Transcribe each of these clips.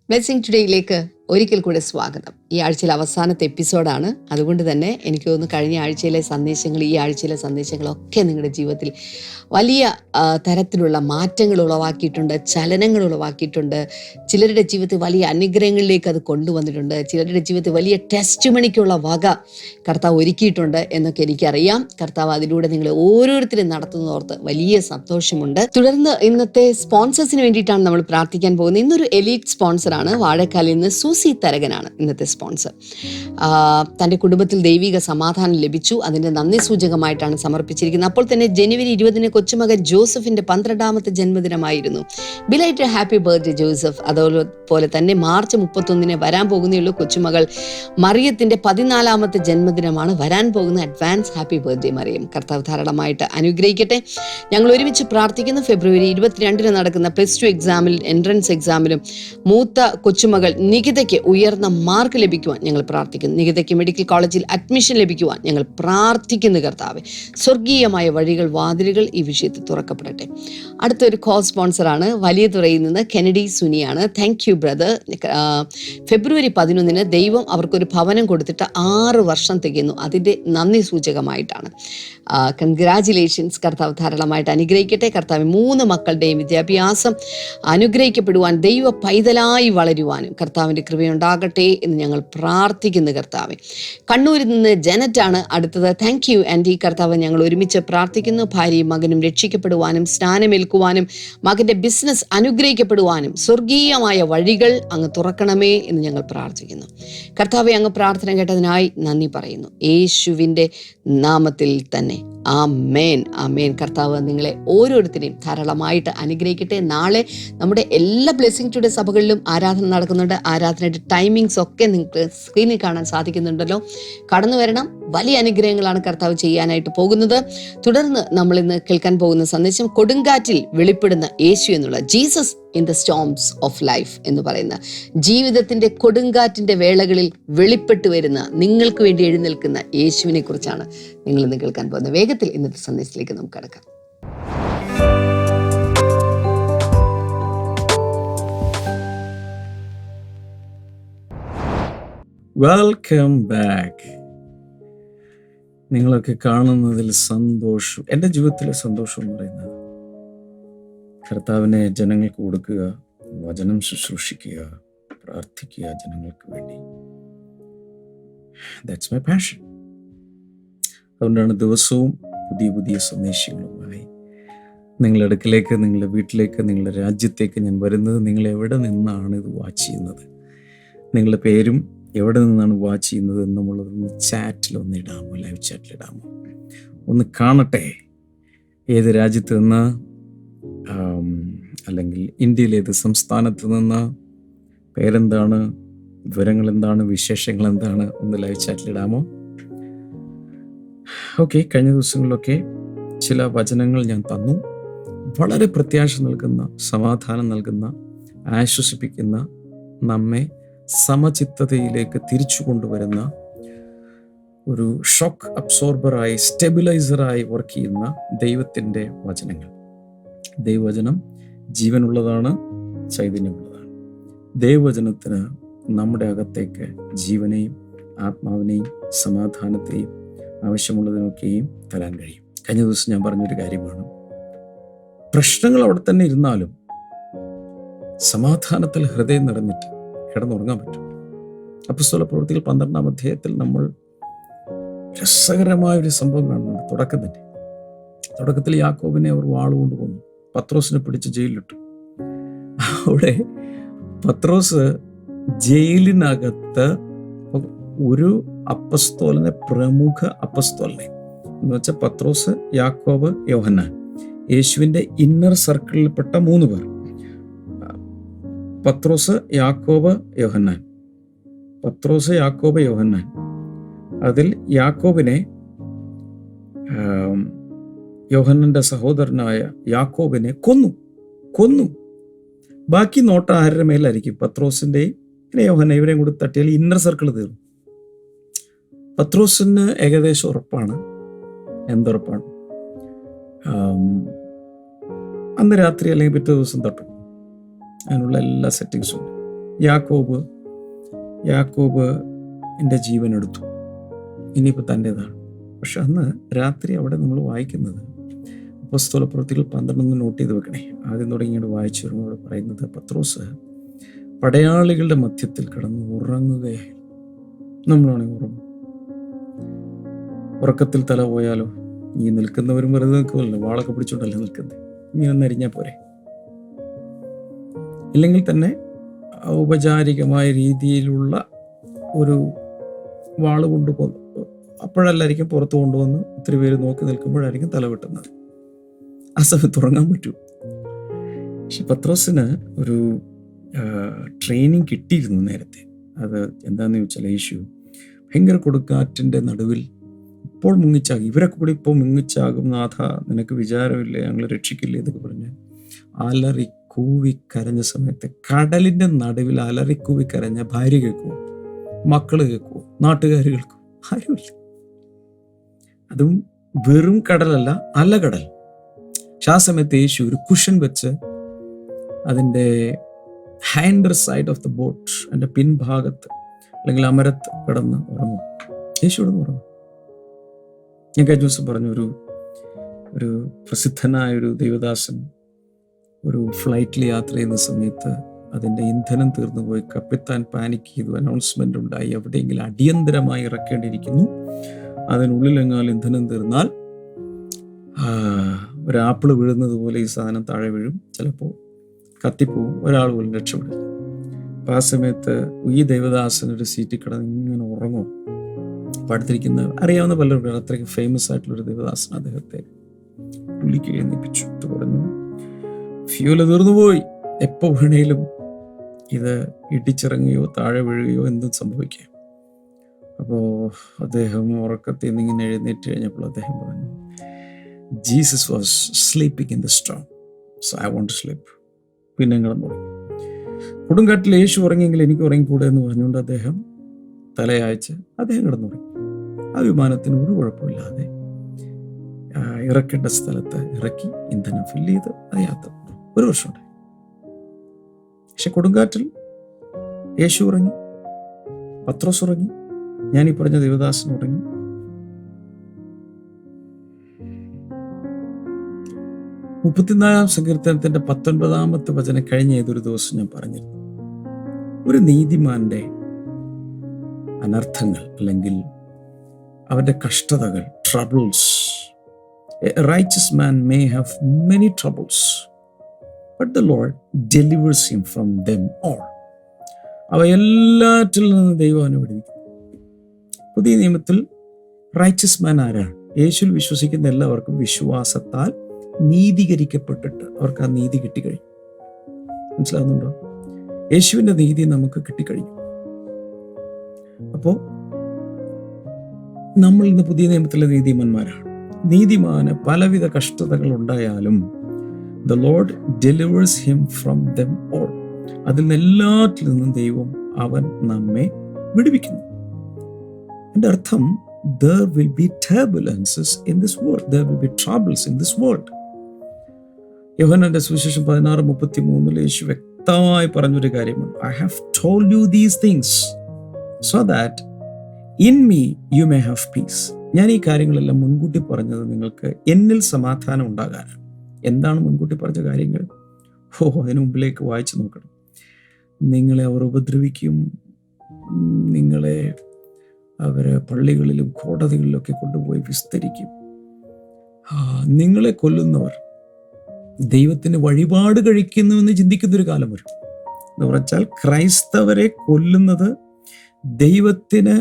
Blessing ടുഡേയിലേക്ക് ഒരിക്കൽ കൂടെ സ്വാഗതം. ഈ ആഴ്ചയിലെ അവസാനത്തെ എപ്പിസോഡാണ്. അതുകൊണ്ട് തന്നെ എനിക്ക് തോന്നുന്നു കഴിഞ്ഞ ആഴ്ചയിലെ സന്ദേശങ്ങൾ, ഈ ആഴ്ചയിലെ സന്ദേശങ്ങളൊക്കെ നിങ്ങളുടെ ജീവിതത്തിൽ വലിയ തരത്തിലുള്ള മാറ്റങ്ങൾ ഉളവാക്കിയിട്ടുണ്ട്, ചലനങ്ങൾ ഉളവാക്കിയിട്ടുണ്ട്. ചിലരുടെ ജീവിതത്തിൽ വലിയ അനുഗ്രഹങ്ങളിലേക്ക് അത് കൊണ്ടുവന്നിട്ടുണ്ട്. ചിലരുടെ ജീവിതത്തിൽ വലിയ ടെസ്റ്റ് മണിക്കുള്ള വക കർത്താവ് ഒരുക്കിയിട്ടുണ്ട് എന്നൊക്കെ എനിക്കറിയാം. കർത്താവ് അതിലൂടെ നിങ്ങളെ ഓരോരുത്തരും നടത്തുന്നതോർത്ത് വലിയ സന്തോഷമുണ്ട്. തുടർന്ന് ഇന്നത്തെ സ്പോൺസേഴ്സിന് വേണ്ടിയിട്ടാണ് നമ്മൾ പ്രാർത്ഥിക്കാൻ പോകുന്നത്. ഇന്നൊരു എലീറ്റ് സ്പോൺസറാണ്. വാഴക്കാലിൽ നിന്ന് സൂസി തരകനാണ് ഇന്നത്തെ സ്പോൺസർ. തൻ്റെ കുടുംബത്തിൽ ദൈവിക സമാധാനം ലഭിച്ചു. അതിൻ്റെ നന്ദി സൂചകമായിട്ടാണ് സമർപ്പിച്ചിരിക്കുന്നത്. അപ്പോൾ തന്നെ ജനുവരി 20 കൊച്ചുമകൻ ജോസഫിൻ്റെ 12ാമത്തെ ജന്മദിനമായിരുന്നു. ബിലൈറ്റ് ഹാപ്പി ബർത്ത്ഡേ ജോസഫ്. അതുപോലെ തന്നെ മാർച്ച് 31 വരാൻ പോകുന്നേയുള്ളൂ കൊച്ചുമകൾ മറിയത്തിൻ്റെ 14ാമത്തെ ജന്മദിനമാണ് വരാൻ പോകുന്ന. Advance happy birthday Mariam. കർത്താവ് ധാരാളമായിട്ട് അനുഗ്രഹിക്കട്ടെ. ഞങ്ങൾ ഒരുമിച്ച് പ്രാർത്ഥിക്കുന്നു. ഫെബ്രുവരി 22 നടക്കുന്ന +2 എക്സാമിൽ, എൻട്രൻസ് എക്സാമിലും മൂത്ത കൊച്ചുമകൾ നികിതയ്ക്ക് ഉയർന്ന മാർക്ക് ലഭിക്കുവാൻ ഞങ്ങൾ പ്രാർത്ഥിക്കുന്നു. നികിതയ്ക്ക് മെഡിക്കൽ കോളേജിൽ അഡ്മിഷൻ ലഭിക്കുവാൻ ഞങ്ങൾ പ്രാർത്ഥിക്കുന്നു. കർത്താവെ, സ്വർഗീയമായ വഴികൾ, വാതിലുകൾ ഈ വിഷയത്തിൽ തുറക്കപ്പെടട്ടെ. അടുത്തൊരു കോ സ്പോൺസറാണ് വലിയ തുറയിൽ നിന്ന് കെനഡി സുനിയാണ്. Thank you brother. ഫെബ്രുവരി 11 ദൈവം അവർക്കൊരു ഭവനം കൊടുത്തിട്ട് 6 വർഷം തികയുന്നു. അതിൻ്റെ നന്ദി സൂചകമായിട്ടാണ്. കൺഗ്രാജുലേഷൻസ്. കർത്താവ് ധാരാളമായിട്ട് അനുഗ്രഹിക്കട്ടെ. കർത്താവ് 3 മക്കളുടെയും വിദ്യാഭ്യാസം അനുഗ്രഹിക്കപ്പെടുവാൻ, ദൈവ പൈതലായി വളരുവാനും കർത്താവിൻ്റെ കൃപയുണ്ടാകട്ടെ എന്ന് ഞങ്ങൾ പ്രാർത്ഥിക്കുന്നു. കർത്താവെ, കണ്ണൂരിൽ നിന്ന് ജനറ്റാണ് അടുത്തത്. Thank you aunty. കർത്താവ്, ഞങ്ങൾ ഒരുമിച്ച് പ്രാർത്ഥിക്കുന്നു. ഭാര്യയും മകനും രക്ഷിക്കപ്പെടുവാനും, സ്നാനമേൽക്കുവാനും, മകൻ്റെ ബിസിനസ് അനുഗ്രഹിക്കപ്പെടുവാനും സ്വർഗീയമായ വഴികൾ അങ്ങ് തുറക്കണമേ എന്ന് ഞങ്ങൾ പ്രാർത്ഥിക്കുന്നു. കർത്താവെ, അങ്ങ് പ്രാർത്ഥന കേട്ടതിനായി നന്ദി പറയുന്നു. യേശുവിൻ്റെ നാമത്തിൽ തന്നെ ആമേൻ, ആമേൻ. കർത്താവ് നിങ്ങളെ ഓരോരുത്തരെയും ധാരാളമായിട്ട് അനുഗ്രഹിക്കട്ടെ. നാളെ നമ്മുടെ എല്ലാ ബ്ലെസ്സിങ് ടുഡേ സഭകളിലും ആരാധന നടക്കുന്നുണ്ട്. ആരാധനയുടെ ടൈമിങ്സ് ഒക്കെ നിങ്ങൾക്ക് സ്ക്രീനിൽ കാണാൻ സാധിക്കുന്നുണ്ടല്ലോ. കടന്നു വരണം. വലിയ അനുഗ്രഹങ്ങളാണ് കർത്താവ് ചെയ്യാനായിട്ട് പോകുന്നത്. തുടർന്ന് നമ്മൾ ഇന്ന് കേൾക്കാൻ പോകുന്ന സന്ദേശം കൊടുങ്കാറ്റിൽ വെളിപ്പെടുന്ന യേശു എന്നുള്ള, Jesus in the storms of life എന്ന് പറയുന്ന, ജീവിതത്തിൻ്റെ കൊടുങ്കാറ്റിൻ്റെ വേളകളിൽ വെളിപ്പെട്ട് വരുന്ന, നിങ്ങൾക്ക് വേണ്ടി എഴുന്നേൽക്കുന്ന യേശുവിനെ കുറിച്ചാണ് നിങ്ങൾ ഇന്ന് കേൾക്കാൻ പോകുന്നത്. വേഗത്തിൽ ഇന്നത്തെ സന്ദേശത്തിലേക്ക് നമുക്ക് കടക്കാം. Welcome back. നിങ്ങളൊക്കെ കാണുന്നതിൽ സന്തോഷം. എൻ്റെ ജീവിതത്തിലെ സന്തോഷം എന്ന് പറയുന്നത് കർത്താവിനെ ജനങ്ങൾക്ക് കൊടുക്കുക, വചനം ശുശ്രൂഷിക്കുക, പ്രാർത്ഥിക്കുക ജനങ്ങൾക്ക് വേണ്ടി. That's my passion. അതുകൊണ്ടാണ് ദിവസവും പുതിയ പുതിയ സന്ദേശങ്ങളുമായി നിങ്ങളുടെ അടുക്കിലേക്ക്, നിങ്ങളുടെ വീട്ടിലേക്ക്, നിങ്ങളുടെ രാജ്യത്തേക്ക് ഞാൻ വരുന്നത്. നിങ്ങൾ എവിടെ നിന്നാണ് ഇത് വാച്ച് ചെയ്യുന്നത്, നിങ്ങളുടെ പേരും എവിടെ നിന്നാണ് വാച്ച് ചെയ്യുന്നത് എന്നുള്ളതൊന്ന് ചാറ്റിലൊന്ന് ഇടാമോ, ലൈവ് ചാറ്റിലിടാമോ? ഒന്ന് കാണട്ടെ. ഏത് രാജ്യത്ത് നിന്ന്, അല്ലെങ്കിൽ ഇന്ത്യയിലെ ഏത് സംസ്ഥാനത്ത് നിന്ന്, പേരെന്താണ്, വിവരങ്ങൾ എന്താണ്, വിശേഷങ്ങൾ എന്താണ്, ഒന്ന് ലൈവ് ചാറ്റിലിടാമോ? ഓക്കെ. കഴിഞ്ഞ ദിവസങ്ങളിലൊക്കെ ചില വചനങ്ങൾ ഞാൻ തന്നു. വളരെ പ്രത്യാശ നൽകുന്ന, സമാധാനം നൽകുന്ന, ആശ്വസിപ്പിക്കുന്ന, നമ്മെ സമചിത്തതയിലേക്ക് തിരിച്ചു കൊണ്ടുവരുന്ന, ഒരു ഷോക്ക് അബ്സോർബറായി, സ്റ്റെബിലൈസറായി വർക്ക് ചെയ്യുന്ന ദൈവത്തിൻ്റെ വചനങ്ങൾ. ദൈവവചനം ജീവനുള്ളതാണ്, ചൈതന്യമുള്ളതാണ്. ദൈവവചനത്തിന് നമ്മുടെ അകത്തേക്ക് ജീവനെയും ആത്മാവിനെയും സമാധാനത്തെയും ആവശ്യമുള്ളതിനൊക്കെയും തരാൻ കഴിയും. കഴിഞ്ഞ ദിവസം ഞാൻ പറഞ്ഞൊരു കാര്യമാണ്, പ്രശ്നങ്ങൾ അവിടെ തന്നെ ഇരുന്നാലും സമാധാനത്തിൽ ഹൃദയം നിറഞ്ഞിട്ട് കിടന്നുറങ്ങാൻ പറ്റും. അപ്പോസ്തല പ്രവൃത്തികൾ 12-ാം അധ്യായത്തിൽ നമ്മൾ രസകരമായൊരു സംഭവം കാണുന്നുണ്ട്. തുടക്കത്തിൽ യാക്കോബിനെ അവർ വാളുകൊണ്ട് കൊന്നു, പത്രോസിനെ പിടിച്ച് ജയിലിലിട്ടു. അവിടെ പത്രോസ് ജയിലിനകത്ത് ഒരു അപ്പസ്തോലനെ, പ്രമുഖ അപ്പസ്തോലനെ എന്ന് വെച്ചാൽ പത്രോസ്, യാക്കോബ്, യോഹന്നാൻ, യേശുവിൻ്റെ ഇന്നർ സർക്കിളിൽപ്പെട്ട 3 പേർ. പത്രോസ്, യാക്കോബ്, യോഹന്നാൻ. പത്രോസ്, യാക്കോബ്, യോഹന്നാൻ. അതിൽ യാക്കോബിനെ, യോഹന്നാന്റെ സഹോദരനായ യാക്കോബിനെ കൊന്നു. ബാക്കി നോട്ട ആരുടെ മേലായിരിക്കും? പത്രോസിൻ്റെയും പിന്നെ യോഹന്നാൻ, ഇവരെയും കൂടി തട്ടിയാൽ ഇന്നർ സർക്കിൾ തീർന്നു. പത്രോസിന് ഏകദേശം ഉറപ്പാണ്. എന്തുറപ്പാണ്? അന്ന് രാത്രി അല്ലെങ്കിൽ പിറ്റേ ദിവസം തട്ടും. അതിനുള്ള എല്ലാ സെറ്റിങ്സും ഉണ്ട്. യാക്കോബ് എൻ്റെ ജീവൻ എടുത്തു, ഇനിയിപ്പോൾ തൻ്റേതാണ്. പക്ഷെ അന്ന് രാത്രി അവിടെ നമ്മൾ വായിക്കുന്നത്, അപ്പോസ്തലപ്രവൃത്തികൾ 12 നോട്ട് ചെയ്ത് വെക്കണേ, ആദ്യം തുടങ്ങിയിട്ട് വായിച്ചു വരുമ്പോൾ അവിടെ പറയുന്നത്, പത്രോസ് പടയാളികളുടെ മധ്യത്തിൽ കിടന്ന് ഉറങ്ങുകയായി. നമ്മളാണെങ്കിൽ ഉറങ്ങും. ഉറക്കത്തിൽ തല പോയാലോ? ഈ നിൽക്കുന്നവരും വെറുതെ നിൽക്കുമല്ലോ, വാളൊക്കെ പിടിച്ചോണ്ടല്ലേ നിൽക്കുന്നത്. ഇങ്ങനെ ഒന്ന് അരിഞ്ഞാൽ പോരെ? ഇല്ലെങ്കിൽ തന്നെ ഔപചാരികമായ രീതിയിലുള്ള ഒരു വാള് കൊണ്ടുപോകും. അപ്പോഴല്ലായിരിക്കും പുറത്ത് കൊണ്ടുവന്ന് ഒത്തിരി പേര് നോക്കി നിൽക്കുമ്പോഴായിരിക്കും തല വെട്ടുന്നത്. ആ സമയത്ത് ഉറങ്ങാൻ പറ്റൂ. പക്ഷെ പത്രോസിന് ഒരു ട്രെയിനിങ് കിട്ടിയിരുന്നു നേരത്തെ. അത് എന്താണെന്ന് ചോദിച്ചാൽ, യേശു ഭയങ്കര കൊടുങ്കാറ്റിൻ്റെ നടുവിൽ ഇപ്പോൾ മുങ്ങിച്ചാകും, ഇവരൊക്കെ കൂടി ഇപ്പോൾ മുങ്ങിച്ചാകും നാഥ, നിനക്ക് വിചാരമില്ലേ, ഞങ്ങൾ രക്ഷിക്കില്ലേ എന്നൊക്കെ പറഞ്ഞ് അലറിക്കൂവി കരഞ്ഞ സമയത്ത്, കടലിൻ്റെ നടുവിൽ അലറിക്കൂവി കരഞ്ഞ ഭാര്യ കേൾക്കുമോ? മക്കള് കേൾക്കുമോ? നാട്ടുകാർ കേൾക്കുമോ? ആരുമില്ല. അതും വെറും കടലല്ല, അലകടൽ. പക്ഷെ ആ സമയത്ത് യേശു ഒരു കുഷൻ വെച്ച് അതിൻ്റെ hander side of the boat, അതിൻ്റെ പിൻഭാഗത്ത് അല്ലെങ്കിൽ അമരത്ത് കിടന്ന് ഉറങ്ങും. യേശു കിടന്ന് ഉറങ്ങും. ഞാൻ കഴിഞ്ഞ ദിവസം പറഞ്ഞു, ഒരു പ്രസിദ്ധനായ ഒരു ദൈവദാസൻ ഒരു ഫ്ലൈറ്റിൽ യാത്ര ചെയ്യുന്ന സമയത്ത് അതിൻ്റെ ഇന്ധനം തീർന്നു പോയി. കപ്പിത്താൻ പാനിക് ചെയ്തു, അനൗൺസ്മെൻ്റ് ഉണ്ടായി, എവിടെയെങ്കിലും അടിയന്തരമായി ഇറക്കേണ്ടിയിരിക്കുന്നു, അതിനുള്ളിലെങ്ങാൽ ഇന്ധനം തീർന്നാൽ ഒരു ആപ്പിൾ വീഴുന്നത് പോലെ ഈ സാധനം താഴെ വീഴും, ചിലപ്പോൾ കത്തിപ്പോവും, ഒരാൾ പോലും രക്ഷപ്പെടില്ല. അപ്പം ആ സമയത്ത് ഈ ദൈവദാസൻ ഒരു സീറ്റിൽ കിടന്ന് ഇങ്ങനെ ഉറങ്ങും. അടുത്തിരിക്കുന്ന അറിയാവുന്ന പലർക്കും, അത്രയ്ക്ക് ഫേമസ് ആയിട്ടുള്ളൊരു ദൈവദാസൻ അദ്ദേഹത്തെ പുള്ളിക്ക് എഴുന്നേൽപ്പിച്ചു. പറഞ്ഞു, ഫ്യൂല് തീർന്നുപോയി, എപ്പോൾ വേണേലും ഇത് ഇടിച്ചിറങ്ങുകയോ താഴെ വീഴുകയോ എന്തും സംഭവിക്കാം. അപ്പോൾ അദ്ദേഹം ഉറക്കത്തിൽ നിന്ന് ഇങ്ങനെ എഴുന്നേറ്റ് കഴിഞ്ഞപ്പോൾ അദ്ദേഹം പറഞ്ഞു, Jesus was sleeping in the storm, so I want to sleep. പിന്നെ കിടന്നു തുടങ്ങി. കൊടുങ്കാട്ടിൽ യേശു ഉറങ്ങിയെങ്കിൽ എനിക്ക് ഉറങ്ങിക്കൂടെ എന്ന് പറഞ്ഞുകൊണ്ട് അദ്ദേഹം തലയാഴ്ച അദ്ദേഹം കിടന്നുറങ്ങി. ആ വിമാനത്തിന് ഒരു കുഴപ്പമില്ലാതെ ഇറക്കേണ്ട സ്ഥലത്ത് ഇറക്കി ഇന്ധനം ഫില്ല് ചെയ്ത് അത് യാത്ര ഒരു വർഷമുണ്ടായി. പക്ഷെ കൊടുങ്കാറ്റിൽ യേശു ഉറങ്ങി, പത്രോസ് ഉറങ്ങി, ഞാനീ പറഞ്ഞ ദേവദാസൻ ഉറങ്ങി. മുപ്പത്തിനാലാം സങ്കീർത്തനത്തിന്റെ 19-ാമത്തെ വചനം കഴിഞ്ഞ ഏതൊരു ദിവസം ഞാൻ പറഞ്ഞിരുന്നു. ഒരു നീതിമാന്റെ അനർത്ഥങ്ങൾ അല്ലെങ്കിൽ അവന്റെ കഷ്ടതകൾ, troubles, A righteous man may have many troubles but the Lord delivers him from them all. അവ എല്ലാറ്റിൽ നിന്ന് ദൈവം അവനെ വിടുവിക്കും. പുതിയ നിയമത്തിൽ റൈച്ചസ് മാൻ ആരാണ്? യേശുവിൽ വിശ്വസിക്കുന്ന എല്ലാവർക്കും വിശ്വാസത്താൽ നീതീകരിക്കപ്പെട്ടിട്ട് അവർക്ക് ആ നീതി കിട്ടിക്കഴിഞ്ഞു. മനസ്സിലാവുന്നുണ്ടോ? യേശുവിൻ്റെ നീതി നമുക്ക് കിട്ടിക്കഴിഞ്ഞു. അപ്പോൾ നമ്മൾ ഇന്ന് പുതിയ നിയമത്തിലെ നീതിമാന്മാരാണ്. നീതിമാന് പലവിധ കഷ്ടതകൾ ഉണ്ടായാലും the Lord delivers him from them all. അതിൽ നിന്നെല്ലാറ്റിൽ നിന്നും ദൈവം അവൻ നമ്മെ വിടുവിക്കുന്നു. എൻ്റെ അർത്ഥം, there will be turbulences in this world, there will be troubles in this world. യോഹന്നാന്റെ സുവിശേഷം 16:33 യേശു വ്യക്തമായി പറഞ്ഞൊരു കാര്യമാണ്, I have told you these things so that in me you may have peace. ഞാൻ ഈ കാര്യങ്ങളെല്ലാം മുൻകൂട്ടി പറഞ്ഞത് നിങ്ങൾക്ക് എന്നിൽ സമാധാനം ഉണ്ടാകാനാണ്. എന്താണ് മുൻകൂട്ടി പറഞ്ഞ കാര്യങ്ങൾ? അതിനു മുമ്പിലേക്ക് വായിച്ചു നോക്കണം. നിങ്ങളെ അവർ ഉപദ്രവിക്കും, നിങ്ങളെ അവർ പള്ളികളിലും കോടതികളിലൊക്കെ കൊണ്ടുപോയി വിസ്തരിക്കും, നിങ്ങളെ കൊല്ലുന്നവർ ദൈവത്തിന് വഴിപാട് കഴിക്കുന്നുവെന്ന് ചിന്തിക്കുന്നൊരു കാലം വരും. എന്ന് പറഞ്ഞാൽ ക്രൈസ്തവരെ കൊല്ലുന്നത് ദൈവത്തിന്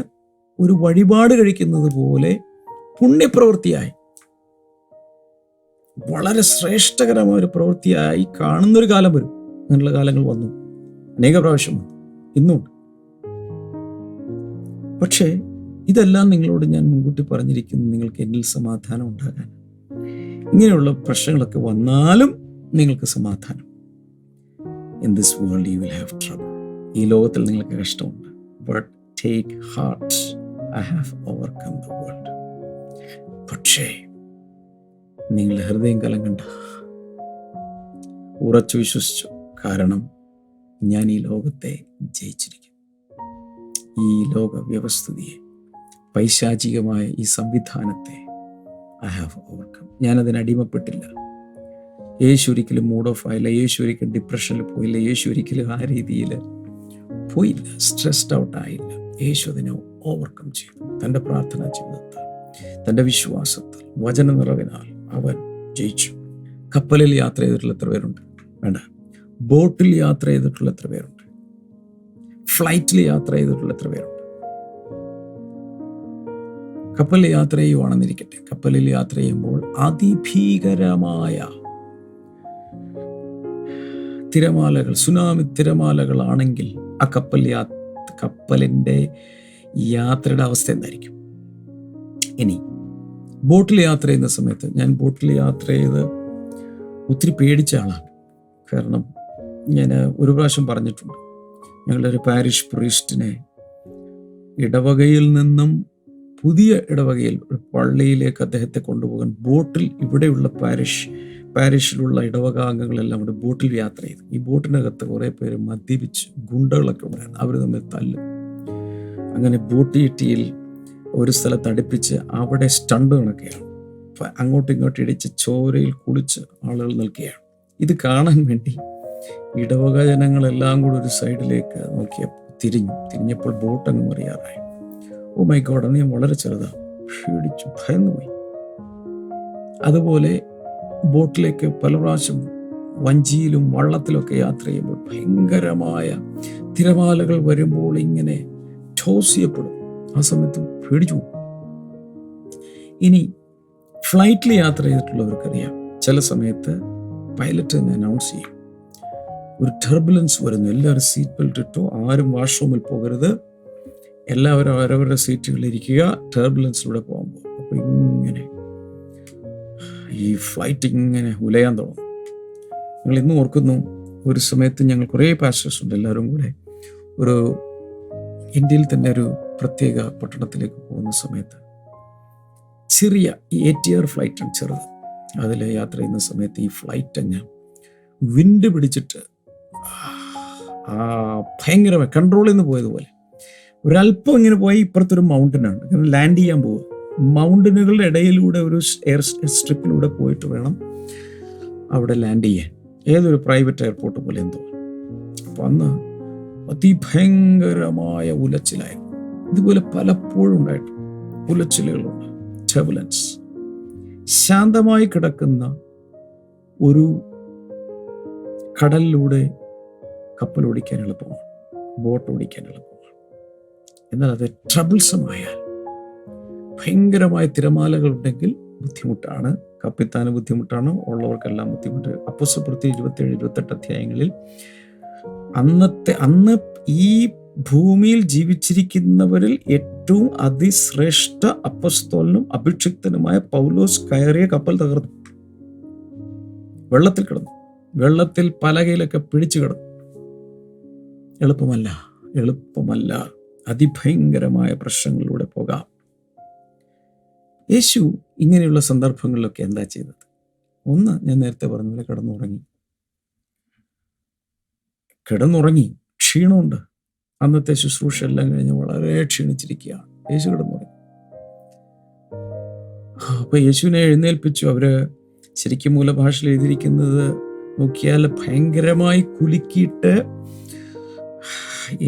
ഒരു വഴിപാട് കഴിക്കുന്നത് പോലെ പുണ്യപ്രവൃത്തിയായി, വളരെ ശ്രേഷ്ഠകരമായ ഒരു പ്രവൃത്തിയായി കാണുന്നൊരു കാലം വരും. അങ്ങനെയുള്ള കാലങ്ങൾ വന്നു, അനേക പ്രാവശ്യം വന്നു, ഇന്നുണ്ട്. പക്ഷേ ഇതെല്ലാം നിങ്ങളോട് ഞാൻ മുൻകൂട്ടി പറഞ്ഞിരിക്കുന്നു, നിങ്ങൾക്ക് എന്നിൽ സമാധാനം ഉണ്ടാകാൻ. ഇങ്ങനെയുള്ള പ്രശ്നങ്ങളൊക്കെ വന്നാലും നിങ്ങൾക്ക് സമാധാനം. In this world you will have trouble. ഈ ലോകത്തിൽ നിങ്ങൾക്ക് കഷ്ടമുണ്ട്. But take heart, I have overcome the world. പക്ഷേ നിങ്ങളുടെ ഹൃദയം കലങ്ങണ്ട, ഉറച്ചു വിശ്വസിച്ചു. കാരണം ഞാൻ ഈ ലോകത്തെ ജയിച്ചിരിക്കും. ഈ ലോക വ്യവസ്ഥിതിയെ, പൈശാചികമായ ഈ സംവിധാനത്തെ ഐ ഹാവ് ഓവർകം. ഞാനതിന് അടിമപ്പെട്ടില്ല. യേശു ഒരിക്കലും മൂഡ് ഓഫ് ആയില്ല. യേശു ഒരിക്കലും ഡിപ്രഷനിൽ പോയില്ല. യേശു ഒരിക്കലും ആ രീതിയിൽ പോയില്ല, സ്ട്രെസ്ഡ് ഔട്ട് ആയില്ല. യേശു അതിനെ ഓവർകം ചെയ്തു. തൻ്റെ പ്രാർത്ഥനാ ജീവിതത്താൽ, തൻ്റെ വിശ്വാസത്താൽ, വചന നിറവിനാൽ അവൻ ജയിച്ചു. കപ്പലിൽ യാത്ര ചെയ്തിട്ടുള്ള എത്ര പേരുണ്ട്? വേണ്ട. ബോട്ടിൽ യാത്ര ചെയ്തിട്ടുള്ള എത്ര പേരുണ്ട്? ഫ്ലൈറ്റിൽ യാത്ര ചെയ്തിട്ടുള്ള എത്ര പേരുണ്ട്? കപ്പലിൽ യാത്ര ചെയ്യുവാണെന്നിരിക്കട്ടെ, കപ്പലിൽ യാത്ര ചെയ്യുമ്പോൾ അതിഭീകരമായ തിരമാലകൾ, സുനാമി തിരമാലകളാണെങ്കിൽ ആ കപ്പലിൻ്റെ യാത്രയുടെ അവസ്ഥ എന്തായിരിക്കും? ഇനി ബോട്ടിൽ യാത്ര ചെയ്യുന്ന സമയത്ത്, ഞാൻ ബോട്ടിൽ യാത്ര ചെയ്ത് ഒത്തിരി പേടിച്ച ആളാണ്. കാരണം ഞാൻ ഒരു പ്രാവശ്യം പറഞ്ഞിട്ടുണ്ട്, ഞങ്ങളുടെ ഒരു പാരിഷ് പ്രീസ്റ്റിനെ ഇടവകയിൽ നിന്നും പുതിയ ഇടവകയിൽ ഒരു പള്ളിയിലേക്ക് അദ്ദേഹത്തെ കൊണ്ടുപോകാൻ ബോട്ടിൽ, ഇവിടെയുള്ള പാരിഷിലുള്ള ഇടവകാംഗങ്ങളെല്ലാം കൂടെ ബോട്ടിൽ യാത്ര ചെയ്തു. ഈ ബോട്ടിനകത്ത് കുറേ പേര് മദ്യപിച്ച് ഗുണ്ടകളൊക്കെ ഉണ്ടായിരുന്നു. അവർ തമ്മിൽ തല്ലും. അങ്ങനെ ബോട്ടിയിൽ ഒരു സ്ഥലത്ത് അടുപ്പിച്ച് അവിടെ സ്റ്റണ്ട് കണക്കെയാണ്. അങ്ങോട്ടും ഇങ്ങോട്ടും ഇടിച്ച് ചോരയിൽ കുളിച്ച് ആളുകൾ നിൽക്കുകയാണ്. ഇത് കാണാൻ വേണ്ടി ഇടവക ജനങ്ങളെല്ലാം കൂടെ ഒരു സൈഡിലേക്ക് തിരിഞ്ഞപ്പോൾ ബോട്ട് അങ്ങ് മറിയാറായി. ഓ മൈ ഗോഡ്, അന്ന് ഞാൻ വളരെ ചെറുതാണ്, പേടിച്ചു, ഭയന്നുപോയി. അതുപോലെ ബോട്ടിലേക്ക് പല പ്രാവശ്യം വഞ്ചിയിലും വള്ളത്തിലൊക്കെ യാത്ര ചെയ്യുമ്പോൾ ഭയങ്കരമായ തിരമാലകൾ വരുമ്പോൾ ഇങ്ങനെ ടോസ് ചെയ്യപ്പെടും. ആ സമയത്ത് പേടിച്ചു പോകും. ഇനി ഫ്ലൈറ്റിൽ യാത്ര ചെയ്തിട്ടുള്ളവർക്കറിയാം, ചില സമയത്ത് പൈലറ്റ് തന്നെ അനൗൺസ് ചെയ്യും, ഒരു ടർബുലൻസ് വരുന്നു, എല്ലാവരും സീറ്റ് ബെൽറ്റ് ഇട്ടു, ആരും വാഷ്റൂമിൽ പോകരുത്, എല്ലാവരും അവരവരുടെ സീറ്റുകളിൽ ഇരിക്കുക, ടർബുലൻസിലൂടെ പോകുമ്പോൾ. അപ്പോൾ ഇങ്ങനെ ഈ ഫ്ലൈറ്റ് ഇങ്ങനെ ഉലയാൻ തുടങ്ങും. ഞങ്ങൾ ഇന്നും ഓർക്കുന്നു, ഒരു സമയത്ത് ഞങ്ങൾ കുറേ പാസഞ്ചേഴ്സ് ഉണ്ട്, എല്ലാവരും കൂടെ ഒരു ഇന്ത്യയിൽ തന്നെ ഒരു പ്രത്യേക പട്ടണത്തിലേക്ക് പോകുന്ന സമയത്ത് ചെറിയ ഈ ATR ഫ്ലൈറ്റാണ്, ചെറുത്. അതിൽ യാത്ര ചെയ്യുന്ന സമയത്ത് ഈ ഫ്ലൈറ്റ് അങ്ങ് വിൻഡ് പിടിച്ചിട്ട് ഭയങ്കരമായി കൺട്രോളിൽ നിന്ന് പോയതുപോലെ ഒരല്പം ഇങ്ങനെ പോയി ഇപ്പുറത്തൊരു മൗണ്ടനാണ്, കാരണം ലാൻഡ് ചെയ്യാൻ പോവുക. മൗണ്ടനുകളുടെ ഇടയിലൂടെ ഒരു എയർ സ്ട്രിപ്പിലൂടെ പോയിട്ട് വേണം അവിടെ ലാൻഡ് ചെയ്യാൻ. ഏതൊരു പ്രൈവറ്റ് എയർപോർട്ട് പോലെ എന്തോ. അപ്പം അന്ന് അതിഭയങ്കരമായ ഉലച്ചിലായിരുന്നു. ഇതുപോലെ പലപ്പോഴും ഉണ്ടായിട്ട് ഉലച്ചിലുകളുണ്ട്, ടർബുലൻസ്. ശാന്തമായി കിടക്കുന്ന ഒരു കടലിലൂടെ കപ്പൽ ഓടിക്കാൻ എളുപ്പമാണ്, ബോട്ട് ഓടിക്കാൻ എളുപ്പമാണ്. എന്നാൽ അത് ട്രബിൾസമായാൽ, ഭയങ്കരമായ തിരമാലകൾ ഉണ്ടെങ്കിൽ ബുദ്ധിമുട്ടാണ്. കപ്പിത്താന് ബുദ്ധിമുട്ടാണ്, ഉള്ളവർക്കെല്ലാം ബുദ്ധിമുട്ട്. അപ്പോസ്തലപ്രവൃത്തി 27-28 അധ്യായങ്ങളിൽ അന്ന് ഈ ഭൂമിയിൽ ജീവിച്ചിരിക്കുന്നവരിൽ ഏറ്റവും അതിശ്രേഷ്ഠ അപ്പോസ്തലനും അഭിഷിക്തനുമായ പൗലോസ് കയറിയ കപ്പൽ തകർന്നു, വെള്ളത്തിൽ കിടന്നു, വെള്ളത്തിൽ പലകയിലൊക്കെ പിടിച്ചു കിടന്നു. എളുപ്പമല്ല. അതിഭയങ്കരമായ പ്രശ്നങ്ങളിലൂടെ പോകാം. യേശു ഇങ്ങനെയുള്ള സന്ദർഭങ്ങളിലൊക്കെ എന്താ ചെയ്തത്? ഒന്ന്, ഞാൻ നേരത്തെ പറഞ്ഞ പോലെ കിടന്നുറങ്ങി. ക്ഷീണമുണ്ട്. അന്നത്തെ ശുശ്രൂഷ എല്ലാം കഴിഞ്ഞ് വളരെ ക്ഷീണിച്ചിരിക്കുകയാണ്. യേശു കിടന്നുറങ്ങി. അപ്പൊ യേശുവിനെ എഴുന്നേൽപ്പിച്ചു. അവര് ശരിക്കും മൂലഭാഷയിൽ എഴുതിയിരിക്കുന്നത് നോക്കിയാൽ ഭയങ്കരമായി കുലുക്കിയിട്ട്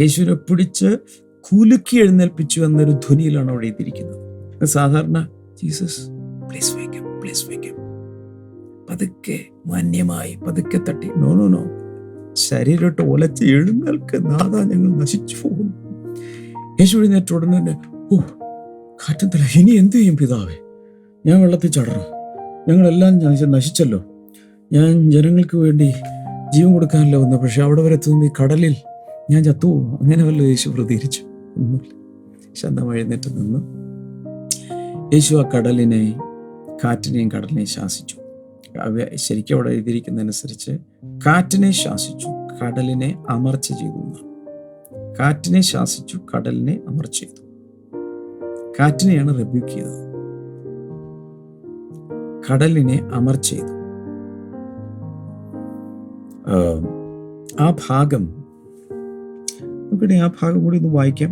യേശുവിനെ പിടിച്ച് കുലുക്കി എഴുന്നേൽപ്പിച്ചു എന്നൊരു ധ്വനിയിലാണ് അവിടെ എഴുതിയിരിക്കുന്നത്. സാധാരണ ജീസസ് പ്ലീസ് വേക്ക് അപ്പ്, പതുക്കെ മാന്യമായി പതുക്കെ തട്ടി. നോ, ശരീരട്ട് ഒലച്ച് എഴുന്നേൽക്ക്, നാഥാ ഞങ്ങൾ നശിച്ചു പോകുന്നു. യേശു എഴുന്നേറ്റ ഉടനെ തന്നെ, കാറ്റും തല, ഇനി എന്ത് ചെയ്യും പിതാവേ? ഞാൻ വെള്ളത്തിൽ ചാടണം, ഞങ്ങളെല്ലാം നശിച്ചല്ലോ, ഞാൻ ജനങ്ങൾക്ക് വേണ്ടി ജീവൻ കൊടുക്കാനല്ലോ വന്നു, പക്ഷെ അവിടെ വരെ എത്തുന്ന ഈ കടലിൽ ഞാൻ ചത്തുപോകും. അങ്ങനെ വല്ല യേശു പ്രതികരിച്ചു? ഒന്നുമില്ല. ശാന്തമായി എഴുന്നേറ്റ് നിന്ന് യേശു ആ കാറ്റിനെയും കടലിനെയും ശാസിച്ചു. ശരിക്കും അവിടെ എഴുതിയിരിക്കുന്നതനുസരിച്ച് കാറ്റിനെ ശാസിച്ചു, കടലിനെ അമർച്ച ചെയ്തു. കാറ്റിനെ ശാസിച്ചു, കടലിനെ അമർച്ച ചെയ്തു. കാറ്റിനെയാണ് റെബ്യൂക്ക് ചെയ്തത്, കടലിനെ അമർച്ച ചെയ്തു. ആ ഭാഗം നോക്കട്ടെ, ആ ഭാഗം കൂടി ഒന്ന് വായിക്കാം.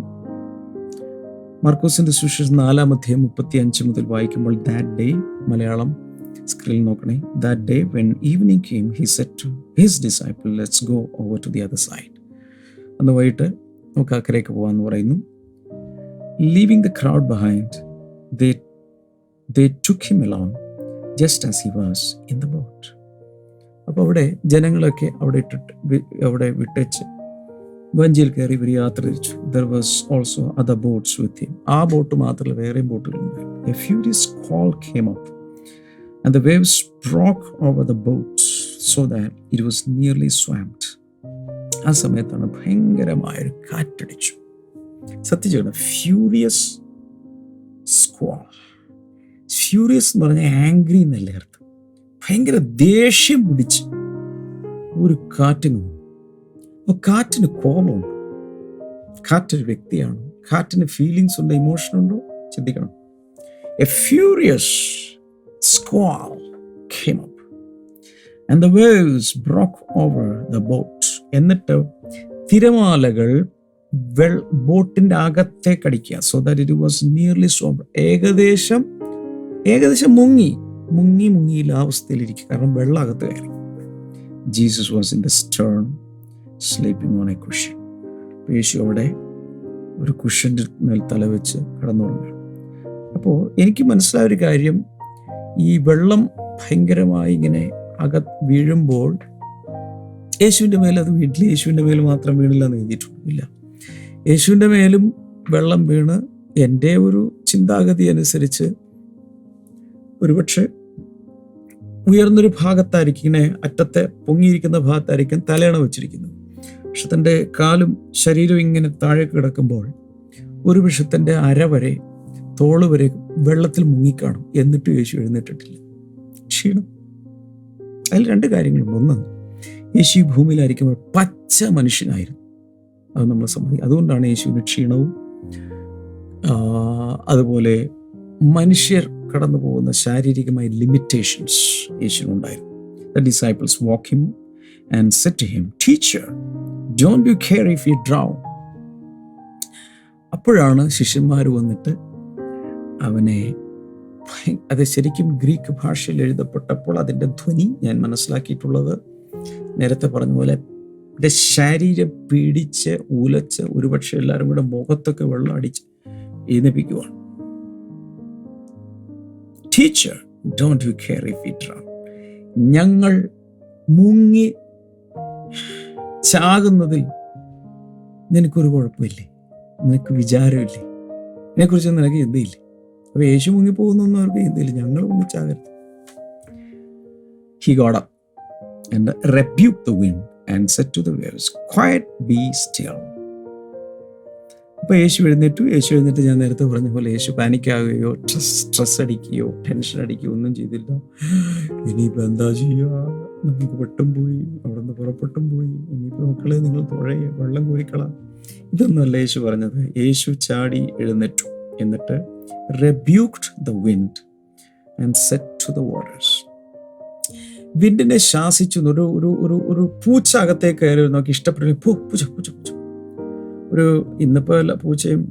മർക്കോസിന്റെ സുവിശേഷം 4:35 മുതൽ വായിക്കുമ്പോൾ, ദാറ്റ് ഡേ, മലയാളം സ്ക്രീനിൽ നോക്കണേ. That day when evening came he said to his disciple, let's go over to the other side. അന്ന് വൈകിട്ട് നമുക്ക് അക്കരയ്ക്ക് പോകാമെന്ന് പറയുന്നു. Leaving the crowd behind, they took him along just as he was in the boat. അപ്പോൾ അവിടെ ജനങ്ങളൊക്കെ അവിടെ വിട്ടേച്ച് വഞ്ചിയിൽ കയറി ഇവർ യാത്ര തിരിച്ചു. There was also other boats with him. ആ ബോട്ട് മാത്രമല്ല, വേറെയും ബോട്ടുകളുണ്ടായിരുന്നു. A furious squall came up and the waves broke over the boat so that it was nearly swamped. ആ സമയത്താണ് ഭയങ്കരമായൊരു കാറ്റടിച്ചു. സത്യമാണ്, ഫ്യൂരിയസ് സ്ക്വാൾ. ഫ്യൂരിയസ് എന്ന് പറഞ്ഞാൽ ആംഗ്രി എന്നല്ലേ അർത്ഥം. ഭയങ്കര ദേഷ്യം പിടിച്ച് ഒരു കാറ്റിന്. അപ്പോൾ കാറ്റിന് കോപമുണ്ട്. കാറ്റൊരു വ്യക്തിയാണ്. കാറ്റിന് ഫീലിങ്സ് ഉണ്ട്, ഇമോഷൻ ഉണ്ടോ? ചിന്തിക്കണം. A furious squall came up and the waves broke over the boat. എന്നിട്ട് തിരമാലകൾ ബോട്ടിന്റെ അകത്തേക്ക് അടിക്കുക. So that it was nearly swamped. ഏകദേശം മുങ്ങിയില്ല അവസ്ഥയിലിരിക്കുക. കാരണം വെള്ളം അകത്ത് കയറി. Jesus was in the stern sleeping on a cushion. യേശു അവിടെ ഒരു കുഷൻ്റെ മേൽ തലവെച്ച് കിടന്നുറങ്ങുകയാണ്. അപ്പോൾ എനിക്ക് മനസ്സിലായ ഒരു കാര്യം, ഈ വെള്ളം ഭയങ്കരമായി ഇങ്ങനെ വീഴുമ്പോൾ യേശുവിൻ്റെ മേൽ അത് വീട്ടിൽ യേശുവിൻ്റെ മേൽ മാത്രം വീണില്ല എന്ന് എഴുതിയിട്ടില്ല. യേശുവിൻ്റെ മേലും വെള്ളം വീണ് എൻ്റെ ഒരു ചിന്താഗതി അനുസരിച്ച് ഒരുപക്ഷെ ഉയർന്നൊരു ഭാഗത്തായിരിക്കും, ഇങ്ങനെ അറ്റത്തെ പൊങ്ങിയിരിക്കുന്ന ഭാഗത്തായിരിക്കും തലയണ വെച്ചിരിക്കുന്നത്. പക്ഷെ തൻ്റെ കാലും ശരീരവും ഇങ്ങനെ താഴെ കിടക്കുമ്പോൾ ഒരുപക്ഷെ തൻ്റെ അരവരെ തോള് വരെ വെള്ളത്തിൽ മുങ്ങിക്കാണും. എന്നിട്ടും യേശു എഴുന്നേറ്റിട്ടില്ല. ക്ഷീണം. അതിൽ രണ്ട് കാര്യങ്ങളുണ്ട്. ഒന്ന്, യേശു ഈ ഭൂമിയിലായിരിക്കുമ്പോൾ പച്ച മനുഷ്യനായിരുന്നു. അത് നമ്മൾ സമ്മതിക്കും. അതുകൊണ്ടാണ് യേശുവിന് ക്ഷീണവും അതുപോലെ മനുഷ്യർ കടന്നു പോകുന്ന ശാരീരികമായ limitations യേശുവിനുണ്ടായിരുന്നു. The disciples walked him and said to him, "Teacher, don't you care if you drown?" അപ്പോഴാണ് ശിഷ്യന്മാർ വന്നിട്ട് അവനെ, അത് ശരിക്കും ഗ്രീക്ക് ഭാഷയിൽ എഴുതപ്പെട്ടപ്പോൾ അതിൻ്റെ ധ്വനി ഞാൻ മനസ്സിലാക്കിയിട്ടുള്ളത് നേരത്തെ പറഞ്ഞ പോലെ ശരീരം പിടിച്ച് ഉലച്ച് ഒരുപക്ഷെ എല്ലാവരും കൂടെ മുഖത്തൊക്കെ വെള്ളം അടിച്ച് എഴുന്നേൽപ്പിക്കുവാണ്. Teacher, don't you care if we drown? ഞങ്ങൾ മുങ്ങി ചാകുന്നതിൽ നിനക്കൊരു കുഴപ്പമില്ലേ? നിനക്ക് വിചാരമില്ലേ? ഇതിനെക്കുറിച്ച് നിനക്ക് ചിന്തയില്ലേ? അപ്പോൾ യേശു മുങ്ങിപ്പോകുന്നൊന്നും അവർക്ക് ചിന്തയില്ല. ഞങ്ങൾ മുങ്ങിച്ചാകരുത്. He got up and rebuked the wind and said to the waves, "Quiet, be still." അപ്പോൾ യേശു എഴുന്നേറ്റ് ഞാൻ നേരത്തെ പറഞ്ഞ പോലെ യേശു പാനിക്കാവുകയോ സ്ട്രെസ് അടിക്കുകയോ ടെൻഷൻ അടിക്കുകയോ ഒന്നും ചെയ്തില്ല. ഇനിയിപ്പോൾ എന്താ ചെയ്യുക? നമുക്ക് പെട്ടും പോയി, അവിടെ നിന്ന് പുറപ്പെട്ടും പോയി, ഇനിയിപ്പോൾ മക്കളെ നിങ്ങൾ തുഴയെ വെള്ളം കോരിക്കളാം, ഇതൊന്നുമല്ല യേശു പറഞ്ഞത്. യേശു ചാടി എഴുന്നേറ്റു. എന്നിട്ട് rebuked the wind and said to the waters. വിൻഡിനെ ശാസിച്ചു. ഒരു പൂച്ച അകത്തേക്ക് കയറി നോക്കി ഇഷ്ടപ്പെട്ടില്ല. പൂച്ച ഒരു ഇന്നിപ്പോൾ എല്ലാ പൂച്ചയും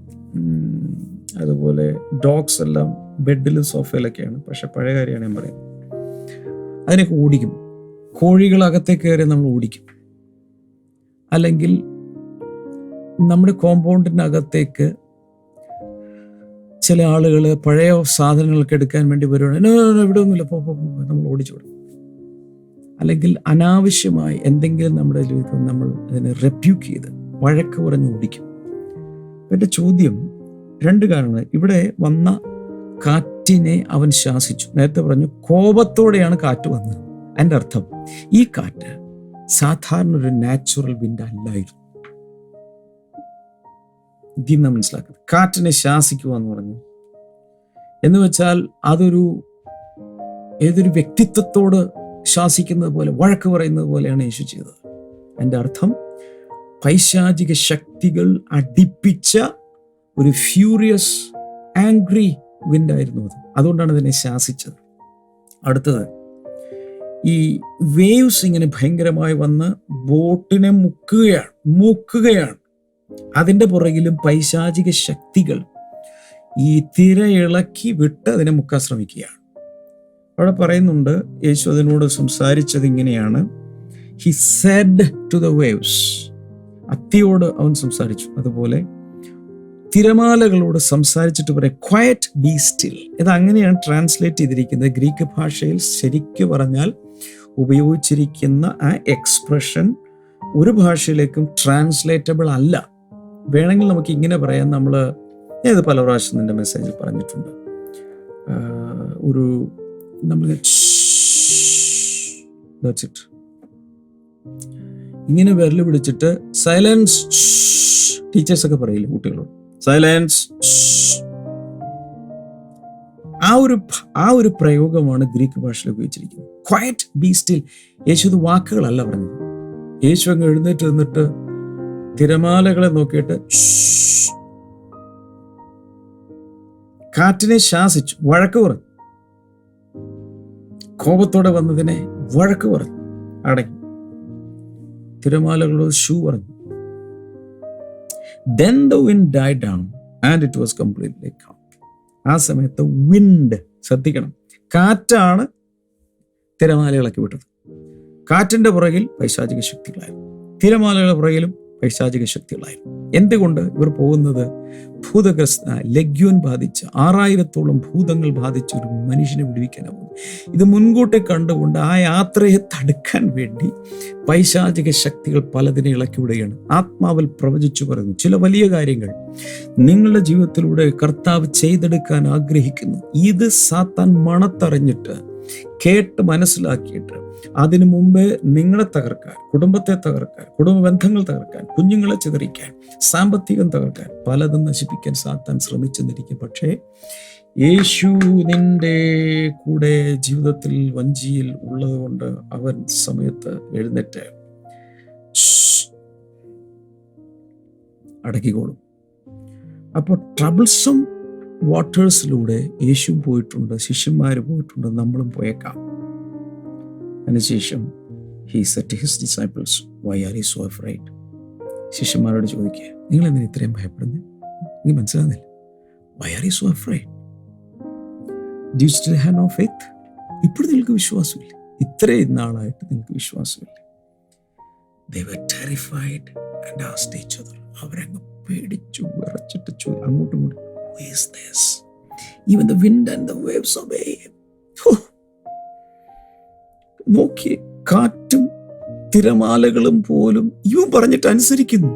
അതുപോലെ ഡോഗ്സ് എല്ലാം ബെഡിലും സോഫയിലൊക്കെയാണ്. പക്ഷെ പഴയ കാര്യമാണ് ഞാൻ പറയുന്നത്. അതിനൊക്കെ ഓടിക്കും. കോഴികൾ അകത്തേക്ക് കയറി നമ്മൾ ഓടിക്കും. അല്ലെങ്കിൽ നമ്മുടെ കോമ്പൗണ്ടിൻ്റെ അകത്തേക്ക് ചില ആളുകൾ പഴയ സാധനങ്ങളൊക്കെ എടുക്കാൻ വേണ്ടി വരുവാണ്. ഇവിടെ ഒന്നുമില്ല, പോ നമ്മൾ ഓടിച്ചു വിടും. അല്ലെങ്കിൽ അനാവശ്യമായി എന്തെങ്കിലും നമ്മുടെ നമ്മൾ അതിനെ റെബ്യൂക്ക് ചെയ്ത് വഴക്ക് പറഞ്ഞ് ഓടിക്കും. എൻ്റെ ചോദ്യം, രണ്ട് കാരണങ്ങൾ. ഇവിടെ വന്ന കാറ്റിനെ അവൻ ശാസിച്ചു. നേരത്തെ പറഞ്ഞു കോപത്തോടെയാണ് കാറ്റ് വന്നത്. അതിൻ്റെ അർത്ഥം ഈ കാറ്റ് സാധാരണ ഒരു നാച്ചുറൽ വിൻഡ് അല്ലായിരുന്നു. ഇതിന്ന് മനസ്സിലാക്കുന്നത് കാറ്റിനെ ശാസിക്കുക എന്ന് പറഞ്ഞു എന്ന് വെച്ചാൽ ഏതൊരു വ്യക്തിത്വത്തോട് ശാസിക്കുന്നത് പോലെ വഴക്ക് പറയുന്നത് പോലെയാണ് യേശു ചെയ്തത്. എൻ്റെ അർത്ഥം പൈശാചിക ശക്തികൾ അടിപ്പിച്ച ഒരു ഫ്യൂരിയസ് ആംഗ്രി വിൻഡായിരുന്നു അത്. അതുകൊണ്ടാണ് ഇതിനെ ശാസിച്ചത്. അടുത്തത്, ഈ വേവ്സ് ഇങ്ങനെ ഭയങ്കരമായി വന്ന് ബോട്ടിനെ മുക്കുകയാണ്. അതിൻ്റെ പുറകിലും പൈശാചിക ശക്തികൾ ഈ തിരയിളക്കി വിട്ട് അതിനെ മുക്കാൻ ശ്രമിക്കുകയാണ്. അവിടെ പറയുന്നുണ്ട്, യേശു അതിനോട് സംസാരിച്ചത് ഇങ്ങനെയാണ്. He said to the waves, അത്തിയോട് അവൻ സംസാരിച്ചു. അതുപോലെ തിരമാലകളോട് സംസാരിച്ചിട്ട് പറയാം, ക്വയറ്റ് ബി സ്റ്റിൽ. ഇത് അങ്ങനെയാണ് ട്രാൻസ്ലേറ്റ് ചെയ്തിരിക്കുന്നത്. ഗ്രീക്ക് ഭാഷയിൽ ശരിക്കു പറഞ്ഞാൽ ഉപയോഗിച്ചിരിക്കുന്ന ആ എക്സ്പ്രഷൻ ഒരു ഭാഷയിലേക്കും ട്രാൻസ്ലേറ്റബിൾ അല്ല. വേണമെങ്കിൽ നമുക്ക് ഇങ്ങനെ പറയാം, ഞാനിത് പല പ്രാവശ്യം നിന്റെ മെസ്സേജിൽ പറഞ്ഞിട്ടുണ്ട്. നമ്മൾ ഇങ്ങനെ വിരൽ പിടിച്ചിട്ട് സൈലൻസ്, ടീച്ചേഴ്സൊക്കെ പറയില്ലേ കുട്ടികളോട്, സൈലൻസ്. ആ ഒരു പ്രയോഗമാണ് ഗ്രീക്ക് ഭാഷയിൽ ഉപയോഗിച്ചിരിക്കുന്നത്. Quiet B still. യേശു ഇത് വാക്കുകളല്ല പറഞ്ഞത്. യേശു അങ്ങ് എഴുന്നേറ്റ് നിന്നിട്ട് തിരമാലകളെ നോക്കിയിട്ട് കാറ്റിനെ ശാസിച്ചു, വഴക്ക് പറഞ്ഞു. കോപത്തോടെ വന്നതിനെ വഴക്ക് പറഞ്ഞു, അടങ്ങി. തിരമാലകളോട് ഷൂ പറഞ്ഞു. Then the wind died down and it was completely calm. ആ സമയത്ത് വിൻഡ്, ശ്രദ്ധിക്കണം, കാറ്റാണ് തിരമാലകളൊക്കെ വിട്ടത്. കാറ്റിന്റെ പുറകിൽ പൈശാചിക ശക്തികളായിരുന്നു, തിരമാലകളുടെ പുറകിലും പൈശാചിക ശക്തികളായിരുന്നു. എന്തുകൊണ്ട്? ഇവർ പോകുന്നത് ഭൂതഗ്രസ്ത, ലഗ്യൂൻ ബാധിച്ച 6000-ഓളം ഭൂതങ്ങൾ ബാധിച്ച ഒരു മനുഷ്യനെ വിടുവിക്കാനാണ് പോകുന്നത്. ഇത് മുൻകൂട്ടി കണ്ടുകൊണ്ട് ആ യാത്രയെ തടുക്കാൻ വേണ്ടി പൈശാചിക ശക്തികൾ പലതിനെ ഇളക്കി വിടുകയാണ്. ആത്മാവിൽ പ്രവചിച്ചു പറയുന്നു, ചില വലിയ കാര്യങ്ങൾ നിങ്ങളുടെ ജീവിതത്തിലൂടെ കർത്താവ് ചെയ്തെടുക്കാൻ ആഗ്രഹിക്കുന്നു. ഇത് സാത്താൻ മണത്തറിഞ്ഞിട്ട് കേട്ട് മനസ്സിലാക്കിയിട്ട് അതിനു മുമ്പേ നിങ്ങളെ തകർക്കാൻ, കുടുംബത്തെ തകർക്കാൻ, കുടുംബ ബന്ധങ്ങൾ തകർക്കാൻ, കുഞ്ഞുങ്ങളെ ചിതറിക്കാൻ, സാമ്പത്തികം തകർക്കാൻ, പലതും നശിപ്പിക്കാൻ സാത്താൻ ശ്രമിച്ചെന്നിരിക്കും. പക്ഷേ യേശു നിന്റെ കൂടെ ജീവിതത്തിൽ വഞ്ചിയിൽ ഉള്ളത് കൊണ്ട് അവൻ സമയത്ത് എഴുന്നേറ്റ് അടക്കിക്കോളും. അപ്പോൾ ട്രബിൾസം വാട്ടേഴ്സിലൂടെ യേശു പോയിട്ടുണ്ട്, ശിഷ്യന്മാർ പോയിട്ടുണ്ട്, നമ്മളും പോയേക്കാം. അതിനുശേഷം he said to his disciples, why are you so afraid? ശിഷ്യന്മാരോട് ചോദിക്കുക, നിങ്ങൾ എന്തിനാ ഇത്രയും ഭയപ്പെടുന്നത്? നീ മനസ്സിലാകുന്നില്ല? why are you so afraid? do you still have no faith? ഇപ്പോൾ നിങ്ങൾക്ക് വിശ്വാസമില്ല? ഇത്രയും നാളായിട്ട് നിങ്ങൾക്ക് വിശ്വാസമില്ല? they were terrified and asked each other. അവരങ്ങ് പേടിച്ചു വിറച്ചിട്ട് അങ്ങോട്ടും ഇങ്ങോട്ടും, who is this? Even the wind and the waves obey him. നോക്കിയേ, കാറ്റും തിരമാലകളും പോലും ഇവൻ പറഞ്ഞിട്ട് അനുസരിക്കുന്നു.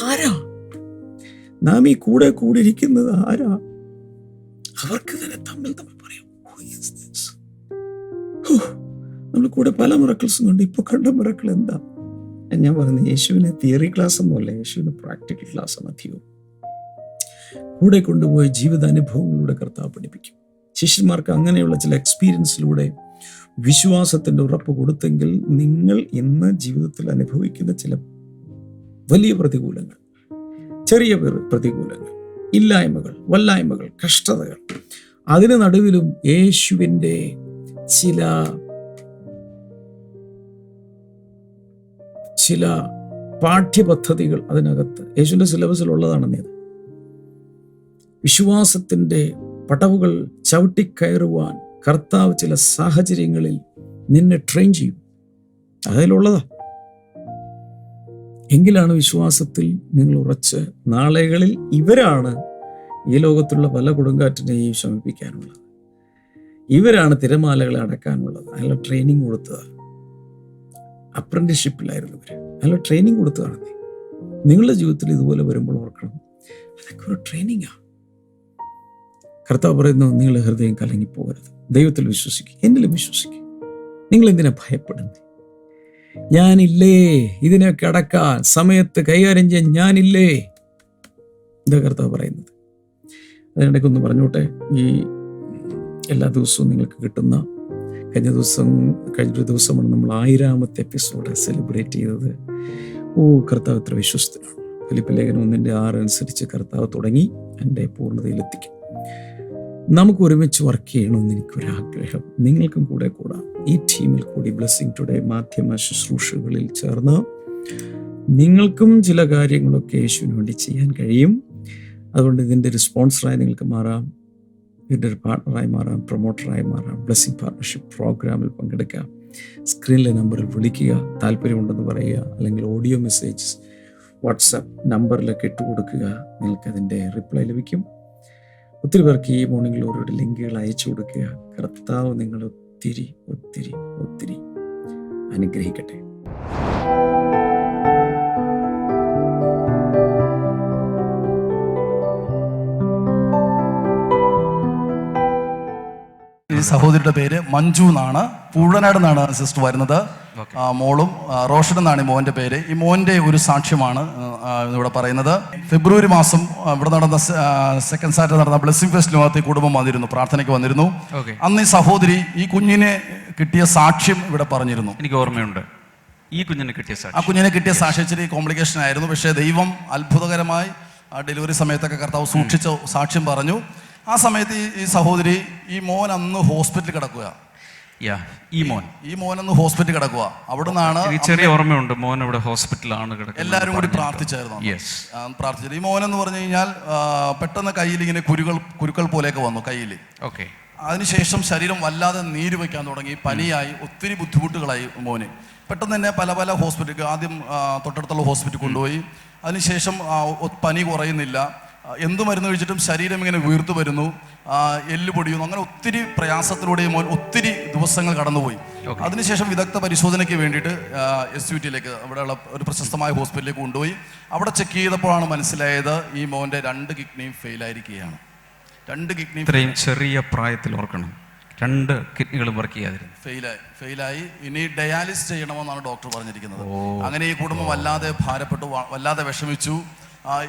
ആരാ നാം ഈ കൂടെ കൂടിയിരിക്കുന്നത്? ആരാ? അവർക്ക് തന്നെ തമ്മിൽ പറയും, നമ്മൾ കൂടെ പല മിറക്കിൾസും കണ്ട്. ഇപ്പൊ കണ്ട മിറക്കിൾ എന്താ? ഞാൻ പറഞ്ഞു, യേശുവിന് തിയറി ക്ലാസ് ഒന്നുമല്ല, യേശുവിന് പ്രാക്ടിക്കൽ ക്ലാസ് ആണ് അധികവും. കൂടെ കൊണ്ടുപോയി ജീവിതാനുഭവങ്ങളിലൂടെ കർത്താവ് പഠിപ്പിക്കും. ശിഷ്യന്മാർക്ക് അങ്ങനെയുള്ള ചില എക്സ്പീരിയൻസിലൂടെ വിശ്വാസത്തിൻ്റെ ഉറപ്പ് കൊടുത്തെങ്കിൽ നിങ്ങൾ ഇന്ന് ജീവിതത്തിൽ അനുഭവിക്കുന്ന ചില വലിയ പ്രതികൂലങ്ങൾ, ചെറിയ പ്രതികൂലങ്ങൾ, ഇല്ലായ്മകൾ, വല്ലായ്മകൾ, കഷ്ടതകൾ, അതിന് നടുവിലും യേശുവിൻ്റെ ചില പാഠ്യപദ്ധതികൾ അതിനകത്ത് യേശുവിൻ്റെ സിലബസിൽ ഉള്ളതാണെന്നേ. വിശ്വാസത്തിൻ്റെ പടവുകൾ ചവിട്ടിക്കയറുവാൻ കർത്താവ് ചില സാഹചര്യങ്ങളിൽ നിന്നെ ട്രെയിൻ ചെയ്യും. അതിലുള്ളതാ. എങ്കിലാണ് വിശ്വാസത്തിൽ നിങ്ങൾ ഉറച്ച് നാളുകളിൽ ഇവരാണ് ഈ ലോകത്തുള്ള പല കൊടുങ്കാറ്റിനെയും ശമിപ്പിക്കാനുള്ളത്. ഇവരാണ് തിരമാലകളെ അടക്കാനുള്ളത്. അതിനുള്ള ട്രെയിനിങ് കൊടുത്തതാണ്. അപ്രന്റീസ്ഷിപ്പിലായിരുന്നു ഇവർ. അതിനുള്ള ട്രെയിനിങ് കൊടുത്തതാണ്. നിങ്ങളുടെ ജീവിതത്തിൽ ഇതുപോലെ വരുമ്പോൾ ഓർക്കണം, അതൊക്കെ ഒരു ട്രെയിനിങ്ങാണ്. കർത്താവ് പറയുന്നു, നിങ്ങളുടെ ഹൃദയം കലങ്ങിപ്പോകരുത്, ദൈവത്തിൽ വിശ്വസിക്കുക, എന്നിലും വിശ്വസിക്കുക. നിങ്ങൾ എന്തിനാ ഭയപ്പെടുന്നത്? ഞാനില്ലേ ഇതിനൊക്കെ അടക്കാൻ, സമയത്ത് കൈകാര്യം ചെയ്യാൻ ഞാനില്ലേ? എന്താ കർത്താവ് പറയുന്നത്? അതിനിടയ്ക്കൊന്ന് പറഞ്ഞോട്ടെ, ഈ എല്ലാ ദിവസവും നിങ്ങൾക്ക് കിട്ടുന്ന കഴിഞ്ഞൊരു ദിവസമാണ് നമ്മൾ 1000ാമത്തെ എപ്പിസോഡ് സെലിബ്രേറ്റ് ചെയ്തത്. കർത്താവ് ഇത്ര വിശ്വസ്തനാണ്. ഫിലിപ്പ് ലേഖനം 1:6 അനുസരിച്ച് കർത്താവ് തുടങ്ങി എൻ്റെ പൂർണ്ണതയിലെത്തിക്കും. നമുക്ക് ഒരുമിച്ച് വർക്ക് ചെയ്യണമെന്ന് എനിക്കൊരാഗ്രഹം. നിങ്ങൾക്കും കൂടെ കൂടാം. ഈ ടീമിൽ കൂടി ബ്ലെസ്സിംഗ് ടുഡേ മാധ്യമ ശുശ്രൂഷകളിൽ ചേർന്ന് നിങ്ങൾക്കും ചില കാര്യങ്ങളൊക്കെ യേശുവിന് വേണ്ടി ചെയ്യാൻ കഴിയും. അതുകൊണ്ട് ഇതിൻ്റെ ഒരു സ്പോൺസറായി നിങ്ങൾക്ക് മാറാം, ഇതിൻ്റെ ഒരു പാർട്ണറായി മാറാം, പ്രൊമോട്ടറായി മാറാം, ബ്ലെസ്സിങ് പാർട്ണർഷിപ്പ് പ്രോഗ്രാമിൽ പങ്കെടുക്കാം. സ്ക്രീനിലെ നമ്പറിൽ വിളിക്കുക, താല്പര്യമുണ്ടെന്ന് പറയുക, അല്ലെങ്കിൽ ഓഡിയോ മെസ്സേജ് വാട്സാപ്പ് നമ്പറിലൊക്കെ ഇട്ട് കൊടുക്കുക. നിങ്ങൾക്കതിൻ്റെ റിപ്ലൈ ലഭിക്കും. ഒത്തിരി പേർക്ക് ഈ മോർണിംഗ് ഗ്ലോറിയുടെ ലിങ്കുകൾ അയച്ചു കൊടുക്കുക. കർത്താവ് നിങ്ങൾ ഒത്തിരി ഒത്തിരി ഒത്തിരി അനുഗ്രഹിക്കട്ടെ. ഈ സഹോദരിയുടെ പേര് മഞ്ജു എന്നാണ്. പൂഴനാട് നിന്നാണ് സിസ്റ്റർ വരുന്നത്. മോളും റോഷൻ എന്നാണ് ഈ മോൻ്റെ പേര്. ഈ മോൻ്റെ ഒരു സാക്ഷ്യമാണ് ഇവിടെ പറയുന്നത്. ഫെബ്രുവരി മാസം ഇവിടെ നടന്ന സെക്കൻഡ് സാറ്റർഡേ നടന്ന ബ്ലെസ്സിംഗ് ഫെസ്റ്റിനകത്ത് ഈ കുടുംബം വന്നിരുന്നു, പ്രാർത്ഥനയ്ക്ക് വന്നിരുന്നു. അന്ന് ഈ സഹോദരി ഈ കുഞ്ഞിനെ കിട്ടിയ സാക്ഷ്യം ഇവിടെ പറഞ്ഞിരുന്നു. എനിക്ക് ഓർമ്മയുണ്ട് ഈ കുഞ്ഞിനെ കിട്ടിയ സാക്ഷ്യം. ആ കുഞ്ഞിനെ കിട്ടിയ സാക്ഷ്യം ഇച്ചിരി കോംപ്ലിക്കേഷൻ ആയിരുന്നു. പക്ഷേ ദൈവം അത്ഭുതകരമായി ആ ഡെലിവറി സമയത്തൊക്കെ കർത്താവ് സൂക്ഷിച്ച സാക്ഷ്യം പറഞ്ഞു. ആ സമയത്ത് ഈ സഹോദരി, ഈ മോൻ അന്ന് ഹോസ്പിറ്റലിൽ കിടക്കുക. ഈ മോനൊന്ന് ഹോസ്പിറ്റലിൽ കിടക്കുക. അവിടെ നിന്നാണ് ചെറിയ ഓർമ്മയുണ്ട്, മോൻ ഇവിടെ ഹോസ്പിറ്റലാണ് കിടക്കുന്നത്. എല്ലാവരും കൂടി പ്രാർത്ഥിച്ചായിരുന്നു. പ്രാർത്ഥിച്ചത്. ഈ മോനെന്ന് പറഞ്ഞു കഴിഞ്ഞാൽ പെട്ടെന്ന് കയ്യിൽ ഇങ്ങനെ കുരുക്കൾ പോലെയൊക്കെ വന്നു കയ്യിൽ. അതിനുശേഷം ശരീരം വല്ലാതെ നീര് വയ്ക്കാൻ തുടങ്ങി, പനിയായി, ഒത്തിരി ബുദ്ധിമുട്ടുകളായി മോന്. പെട്ടെന്ന് തന്നെ പല ഹോസ്പിറ്റലിൽ, ആദ്യം തൊട്ടടുത്തുള്ള ഹോസ്പിറ്റലിൽ കൊണ്ടുപോയി. അതിനുശേഷം പനി കുറയുന്നില്ല, എന്ത് മരുന്ന് കഴിച്ചിട്ടും ശരീരം ഇങ്ങനെ വീർത്തു വരുന്നു, എല്ല് പൊടിയുന്നു. അങ്ങനെ ഒത്തിരി പ്രയാസത്തിലൂടെ മോൻ ഒത്തിരി ദിവസങ്ങൾ കടന്നുപോയി. അതിനുശേഷം വിദഗ്ധ പരിശോധനയ്ക്ക് വേണ്ടിയിട്ട് SUTയിലേക്ക്, അവിടെയുള്ള ഒരു പ്രശസ്തമായ ഹോസ്പിറ്റലിലേക്ക് കൊണ്ടുപോയി. അവിടെ ചെക്ക് ചെയ്തപ്പോഴാണ് മനസ്സിലായത് ഈ മോൻ്റെ 2 കിഡ്നിയും ഫെയിലായിരിക്കുകയാണ്. 2 കിഡ്നി ഇത്രയും ചെറിയ പ്രായത്തിൽ ഓർക്കണം, 2 കിഡ്നികളും വർക്ക് ചെയ്യാതിരുന്നു, ഫെയിലായി. ഇനി ഡയാലിസ് ചെയ്യണമെന്നാണ് ഡോക്ടർ പറഞ്ഞിരിക്കുന്നത്. അങ്ങനെ ഈ കുടുംബം വല്ലാതെ ഭാരപ്പെട്ടു, വല്ലാതെ വിഷമിച്ചു.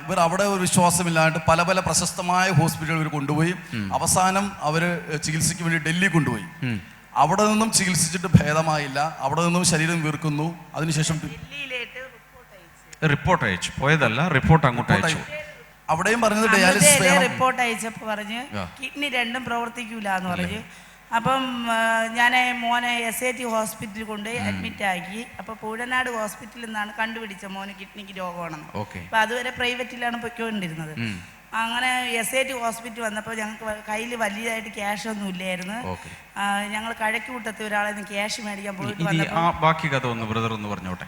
ഇവർ അവിടെ ഒരു വിശ്വാസമില്ലാണ്ട് പല പ്രശസ്തമായ ഹോസ്പിറ്റലുകൾ ഇവർ കൊണ്ടുപോയി. അവസാനം അവർ ചികിത്സയ്ക്ക് വേണ്ടി ഡൽഹി കൊണ്ടുപോയി. അവിടെ നിന്നും ചികിത്സിച്ചിട്ട് ഭേദമായില്ല. അവിടെ നിന്നും ശരീരം വീർക്കുന്നു. അതിനുശേഷം റിപ്പോർട്ട് അയച്ചു, പോയതല്ല, റിപ്പോർട്ട് അങ്ങോട്ട് അയച്ചു. അവിടെയും പറഞ്ഞത് ഡയാലിസിസ് റിപ്പോർട്ട് അയച്ചപ്പോൾ പറഞ്ഞ് കിഡ്നി 2 പ്രവർത്തിക്കൂല എന്ന് പറഞ്ഞു. അപ്പം ഞാൻ മോനെ SAT ഹോസ്പിറ്റലിൽ കൊണ്ട് അഡ്മിറ്റ് ആക്കി. അപ്പോൾ പൂഴനാട് ഹോസ്പിറ്റലിൽ നിന്നാണ് കണ്ടുപിടിച്ച മോന് കിഡ്നിക്ക് രോഗമാണെന്ന്. അപ്പോൾ അതുവരെ പ്രൈവറ്റിലാണ് പൊയ്ക്കൊണ്ടിരുന്നത്. അങ്ങനെ SAT ഹോസ്പിറ്റൽ വന്നപ്പോൾ ഞങ്ങൾക്ക് കയ്യിൽ വലിയതായിട്ട് ക്യാഷ് ഒന്നും ഇല്ലായിരുന്നു. ഞങ്ങൾ കഴക്കൂട്ടത്തിൽ ഒരാളെ ക്യാഷ് മേടിക്കാൻ പോയിട്ട് വന്നപ്പോൾ ബാക്കി കഥ ഒന്ന് ബ്രദർ ഒന്ന് പറഞ്ഞോട്ടെ.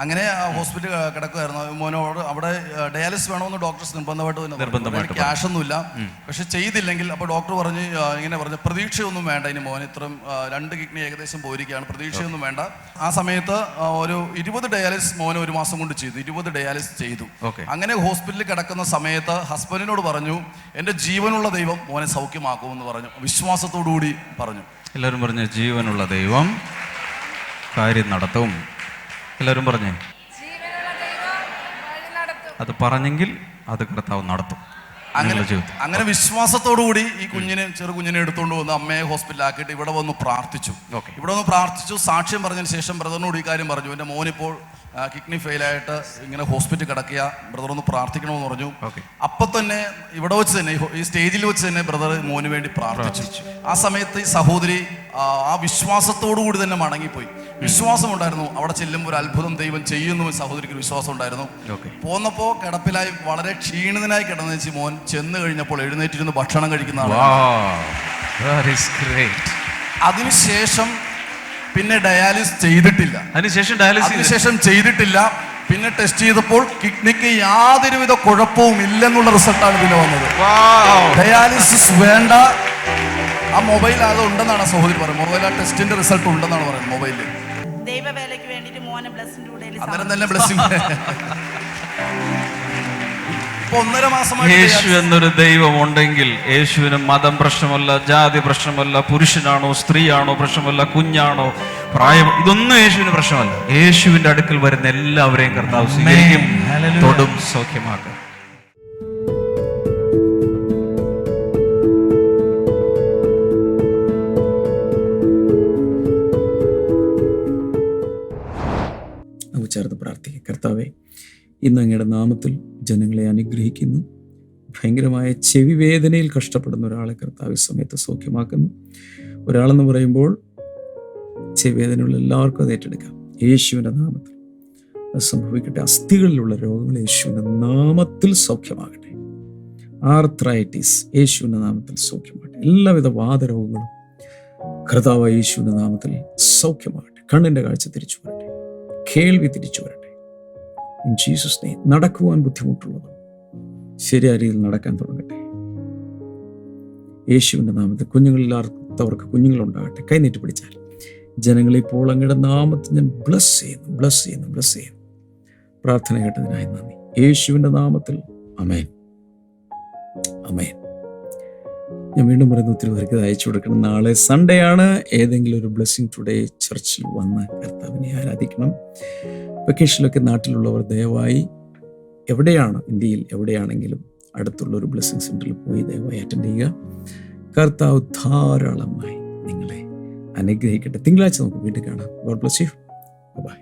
അങ്ങനെ ഹോസ്പിറ്റലിൽ കിടക്കുമായിരുന്നു. മോനോട് അവിടെ ഡയാലിസിസ് വേണമെന്ന് ഡോക്ടേഴ്സ് നിർബന്ധമായിട്ട് ക്യാഷ് ഒന്നുമില്ല. പക്ഷെ ചെയ്തില്ലെങ്കിൽ അപ്പോൾ ഡോക്ടർ പറഞ്ഞു, ഇങ്ങനെ പറഞ്ഞു, പ്രതീക്ഷയൊന്നും വേണ്ട, ഇനി മോൻ ഇത്രയും 2 കിഡ്നി ഏകദേശം പോയിരിക്കുകയാണ്, പ്രതീക്ഷയൊന്നും വേണ്ട. ആ സമയത്ത് ഒരു 20 ഡയാലിസിസ് മോനെ 1 മാസം കൊണ്ട് ചെയ്തു. 20 ഡയാലിസിസ് ചെയ്തു. അങ്ങനെ ഹോസ്പിറ്റലിൽ കിടക്കുന്ന സമയത്ത് ഹസ്ബൻഡിനോട് പറഞ്ഞു, എൻ്റെ ജീവനുള്ള ദൈവം മോനെ സൗഖ്യമാക്കുമെന്ന് പറഞ്ഞു. വിശ്വാസത്തോടുകൂടി പറഞ്ഞു. എല്ലാവരും പറഞ്ഞു, ജീവനുള്ള ദൈവം കാര്യം നടത്തും. എല്ലാവരും പറഞ്ഞേ, അത് പറഞ്ഞെങ്കിൽ അത് കർത്താവ് നടത്തും. അങ്ങനെ വിശ്വാസത്തോടുകൂടി ഈ ചെറുകുഞ്ഞിനെ എടുത്തുകൊണ്ട് വന്ന് അമ്മയെ ഹോസ്പിറ്റലാക്കിയിട്ട് ഇവിടെ വന്ന് പ്രാർത്ഥിച്ചു. സാക്ഷ്യം പറഞ്ഞതിന് ശേഷം ബ്രദറിനോട് ഈ കാര്യം പറഞ്ഞു. എൻ്റെ മോനിപ്പോൾ കിഡ്നി ഫെയിലായിട്ട് ഇങ്ങനെ ഹോസ്പിറ്റലിൽ കിടക്കുക, ബ്രദർ ഒന്ന് പ്രാർത്ഥിക്കണമെന്ന് പറഞ്ഞു. അപ്പം തന്നെ ഇവിടെ വെച്ച് തന്നെ, ഈ സ്റ്റേജിൽ വെച്ച് തന്നെ ബ്രദർ മോന് വേണ്ടി പ്രാർത്ഥിച്ചു. ആ സമയത്ത് ഈ സഹോദരി ആ വിശ്വാസത്തോടു കൂടി തന്നെ മടങ്ങിപ്പോയി. വിശ്വാസം ഉണ്ടായിരുന്നു. അവിടെ ചെല്ലുമ്പോൾ ഒരു അത്ഭുതം ദൈവം ചെയ്യുന്നു. സഹോദരിക്ക് വിശ്വാസം ഉണ്ടായിരുന്നു. പോന്നപ്പോൾ കിടപ്പിലായി വളരെ ക്ഷീണിതനായി കിടന്നു മോൻ ചെന്ന് കഴിഞ്ഞപ്പോൾ എഴുന്നേറ്റിരുന്ന് ഭക്ഷണം കഴിക്കുന്നതാണ്. അതിനുശേഷം പിന്നെ ഡയാലിസിസ് ചെയ്തിട്ടില്ല. അതിനുശേഷം ചെയ്തിട്ടില്ല. പിന്നെ ടെസ്റ്റ് ചെയ്തപ്പോൾ കിഡ്നിക്ക് യാതൊരുവിധ കുഴപ്പവും ഇല്ലെന്നുള്ള റിസൾട്ടാണ് പിന്നെ വന്നത്. ഡയാലിസിസ് വേണ്ട. ആ മൊബൈൽ അത് ഉണ്ടെന്നാണ് സഹോദരി പറയുന്നത്. മൊബൈൽ ആ ടെസ്റ്റിന്റെ റിസൾട്ട് ഉണ്ടെന്നാണ് പറയുന്നത് മൊബൈലിൽ. ദൈവവേലയ്ക്ക് വേണ്ടിയിട്ട് മോനെ ബ്ലെസ്സിംഗ് അന്നേരം തന്നെ ബ്ലെസ്സിംഗ്. ഇപ്പൊ 1.5 മാസമായി യേശു എന്നൊരു ദൈവം ഉണ്ടെങ്കിൽ യേശുവിന് മതം പ്രശ്നമല്ല, ജാതി പ്രശ്നമല്ല, പുരുഷനാണോ സ്ത്രീയാണോ പ്രശ്നമല്ല, കുഞ്ഞാണോ പ്രായം, ഇതൊന്നും യേശുവിന് പ്രശ്നമല്ല. യേശുവിന്റെ അടുക്കൽ വരുന്ന എല്ലാവരെയും കർത്താവ് സ്വീകരിക്കും, തൊടും, സൗഖ്യമാക്കും. ചേർന്ന് പ്രാർത്ഥിക്കുക. കർത്താവേ, ഇന്ന് അങ്ങയുടെ നാമത്തിൽ ജനങ്ങളെ അനുഗ്രഹിക്കുന്നു. ഭയങ്കരമായ ചെവി വേദനയിൽ കഷ്ടപ്പെടുന്ന ഒരാളെ കർത്താവ് സമയത്ത് സൗഖ്യമാക്കുന്നു. ഒരാളെന്ന് പറയുമ്പോൾ ചെവി വേദനയുള്ള എല്ലാവർക്കും അത് ഏറ്റെടുക്കാം. യേശുവിൻ്റെ നാമത്തിൽ അത് സംഭവിക്കട്ടെ. അസ്ഥികളിലുള്ള രോഗങ്ങൾ യേശുവിൻ്റെ നാമത്തിൽ സൗഖ്യമാകട്ടെ. ആർത്രൈറ്റിസ് യേശുവിൻ്റെ നാമത്തിൽ സൗഖ്യമാകട്ടെ. എല്ലാവിധ വാതരോഗങ്ങളും കർത്താവായ യേശുവിൻ്റെ നാമത്തിൽ സൗഖ്യമാകട്ടെ. കണ്ണിൻ്റെ കാഴ്ച തിരിച്ചു വരട്ടെ, കേൾവി തിരിച്ചു വരട്ടെ. In Jesus name. നടക്കുവാൻ ബുദ്ധിമുട്ടുള്ളവർ ശരിയായ രീതിയിൽ നടക്കാൻ തുടങ്ങട്ടെ യേശുവിൻ്റെ നാമത്തിൽ. കുഞ്ഞുങ്ങളില്ലാത്തവർക്ക് കുഞ്ഞുങ്ങളുണ്ടാകട്ടെ. കൈനീട്ടി പിടിച്ചാൽ ജനങ്ങളിപ്പോൾ അങ്ങയുടെ നാമത്തിൽ ഞാൻ ബ്ലസ് ചെയ്യുന്നു. പ്രാർത്ഥന കേട്ടതിനായി നന്ദി. യേശുവിൻ്റെ നാമത്തിൽ ആമേൻ. ഞാൻ വീണ്ടും പറയുന്നു, ഒത്തിരി പേർക്ക് ഇത് അയച്ചു കൊടുക്കണം. നാളെ സൺഡേ ആണ്. ഏതെങ്കിലും ഒരു ബ്ലെസ്സിങ് ടുഡേ ചർച്ചിൽ വന്ന് കർത്താവിനെ ആരാധിക്കണം. വെക്കേഷനിലൊക്കെ നാട്ടിലുള്ളവർ ദയവായി എവിടെയാണ്, ഇന്ത്യയിൽ എവിടെയാണെങ്കിലും അടുത്തുള്ള ഒരു ബ്ലെസ്സിങ് സെൻ്ററിൽ പോയി ദയവായി അറ്റൻഡ് ചെയ്യുക. കർത്താവ് ധാരാളമായി നിങ്ങളെ അനുഗ്രഹിക്കട്ടെ. തിങ്കളാഴ്ച നമുക്ക് വീണ്ടും കാണാം. God bless you. ബൈ.